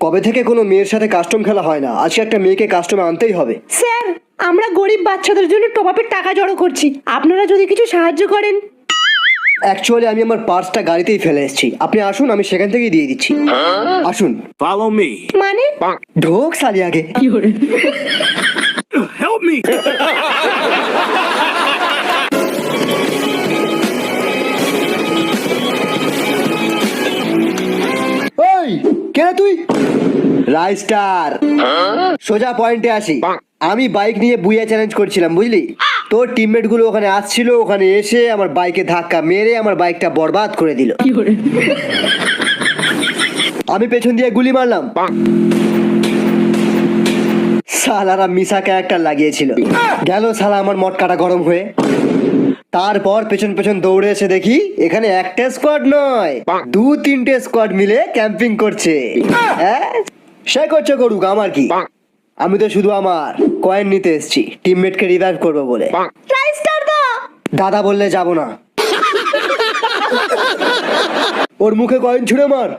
কবে থেকে কোনো মেয়ের সাথে কাস্টম খেলা হয় না, আজকে একটা মেয়েকে কাস্টমে আনতেই হবে। স্যার, আমরা গরিব বাচ্চাদের জন্য টপ-আপের টাকা জড়ো করছি, আপনারা যদি কিছু সাহায্য করেন। অ্যাকচুয়ালি আমি আমার পার্সটা গাড়িতেই ফেলে এসেছি, আপনি আসুন, আমি সেখান থেকেই দিয়ে দিচ্ছি। আসুন। Follow me. মানে ঢোক সালি আগে। Help me. ওই কে রে তুই? রাইস্টার, সোজা পয়েন্টে আসি। আমি বাইক নিয়ে বুইয়া চ্যালেঞ্জ করছিলাম, বুঝলি? তোর টিমমেট গুলো ওখানে আসছিল, ওখানে এসে আমার বাইকে ধাক্কা মেরে আমার বাইকটা বরবাদ করে দিল। আমি পেছন দিয়ে গুলি মারলাম, সালারা মিসা ক্যারেক্টার লাগিয়েছিল। গেল শালা আমার মটকাটা গরম হয়ে। তারপর পেছন পেছন দৌড়ে এসে দেখি এখানে একটা স্কোয়াড নয়, 2-3টে স্কোয়াড মিলে ক্যাম্পিং করছে। হ্যাঁ, সে করছে করুক, আমার কি? আমি তো শুধু আমার কয়েন নিতে এসেছি, টিমমেটকে রিভাইভ করবো বলে। রাইস্টার দা, দাদা বললে যাব না। ওর মুখে কয়েন ছুঁড়ে মার।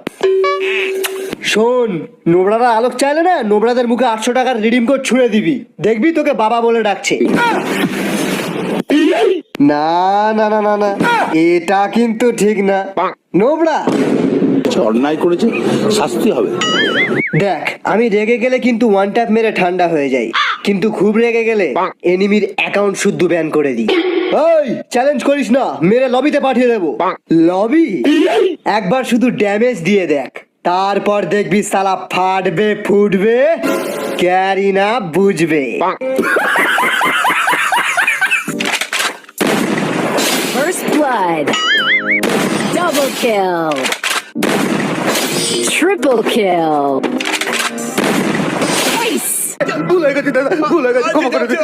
শোন, নোবরারা আলোক চাইলে না, নোবরাদের মুখে 800 টাকার রিডিম কোড ছুঁড়ে দিবি, দেখবি তোকে বাবা বলে ডাকছে। না না না না না, এটা কিন্তু ঠিক না। নোবরা অন্যায় করেছে, শাস্তি হবে। দেখ, আমি রেগে গেলে কিন্তু ওয়ান ট্যাপ মেরে ঠান্ডা হয়ে যাই, কিন্তু খুব রেগে গেলে এনিমির অ্যাকাউন্ট শুদ্ধ ব্যান করে দিই। ওই চ্যালেঞ্জ করিস না, মেরে লবিতে পাঠিয়ে দেবো। লবি? একবার শুধু ড্যামেজ দিয়ে দেখ, তারপর দেখবি সালা ফাটবে ফুটবে, ক্যারি না বুঝবে। First blood. Double kill. Triple kill. Ace. ভুলে গেছি দাদা, ভুলে গেছি, ক্ষমা করে দিন।